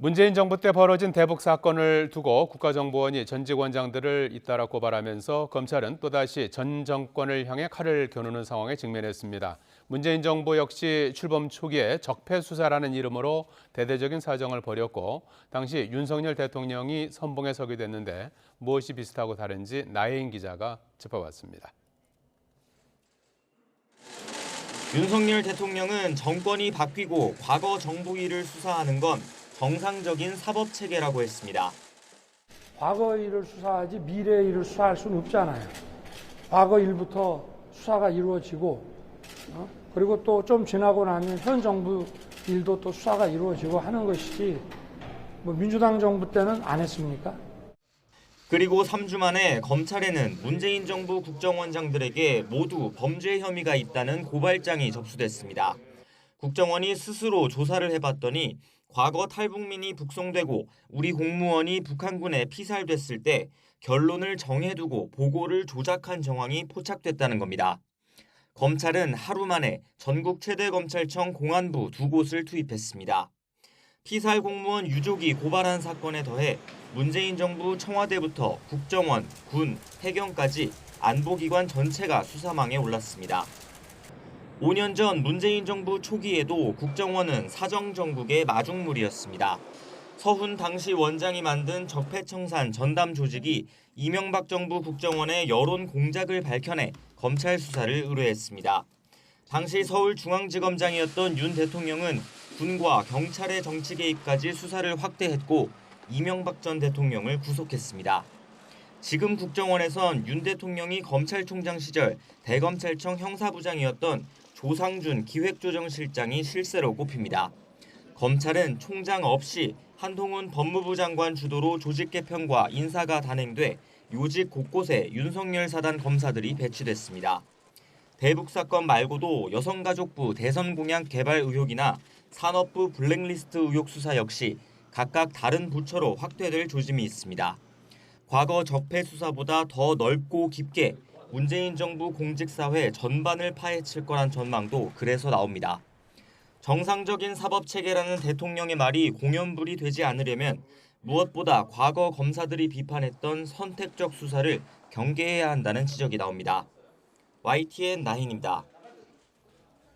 문재인 정부 때 벌어진 대북 사건을 두고 국가정보원이 전직 원장들을 잇따라 고발하면서 검찰은 또다시 전 정권을 향해 칼을 겨누는 상황에 직면했습니다. 문재인 정부 역시 출범 초기에 적폐수사라는 이름으로 대대적인 사정을 벌였고 당시 윤석열 대통령이 선봉에 서게 됐는데 무엇이 비슷하고 다른지 나혜인 기자가 짚어봤습니다. 윤석열 대통령은 정권이 바뀌고 과거 정부 일을 수사하는 건 정상적인 사법체계라고 했습니다. 과거 일을 수사하지 미래 일을 수사할 수는 없잖아요. 과거 일부터 수사가 이루어지고 그리고 또 좀 지나고 나면 현 정부 일도 또 수사가 이루어지고 하는 것이지 뭐 민주당 정부 때는 안 했습니까? 그리고 3주 만에 검찰에는 문재인 정부 국정원장들에게 모두 범죄 혐의가 있다는 고발장이 접수됐습니다. 국정원이 스스로 조사를 해봤더니 과거 탈북민이 북송되고 우리 공무원이 북한군에 피살됐을 때 결론을 정해두고 보고를 조작한 정황이 포착됐다는 겁니다. 검찰은 하루 만에 전국 최대 검찰청 공안부 2곳을 투입했습니다. 피살 공무원 유족이 고발한 사건에 더해 문재인 정부 청와대부터 국정원, 군, 해경까지 안보기관 전체가 수사망에 올랐습니다. 5년 전 문재인 정부 초기에도 국정원은 사정정국의 마중물이었습니다. 서훈 당시 원장이 만든 적폐청산 전담 조직이 이명박 정부 국정원의 여론 공작을 밝혀내 검찰 수사를 의뢰했습니다. 당시 서울중앙지검장이었던 윤 대통령은 군과 경찰의 정치 개입까지 수사를 확대했고 이명박 전 대통령을 구속했습니다. 지금 국정원에선 윤 대통령이 검찰총장 시절 대검찰청 형사부장이었던 조상준 기획조정실장이 실세로 꼽힙니다. 검찰은 총장 없이 한동훈 법무부 장관 주도로 조직 개편과 인사가 단행돼 요직 곳곳에 윤석열 사단 검사들이 배치됐습니다. 대북 사건 말고도 여성가족부 대선 공약 개발 의혹이나 산업부 블랙리스트 의혹 수사 역시 각각 다른 부처로 확대될 조짐이 있습니다. 과거 적폐 수사보다 더 넓고 깊게 문재인 정부 공직사회 전반을 파헤칠 거란 전망도 그래서 나옵니다. 정상적인 사법체계라는 대통령의 말이 공연불이 되지 않으려면 무엇보다 과거 검사들이 비판했던 선택적 수사를 경계해야 한다는 지적이 나옵니다. YTN 나인입니다.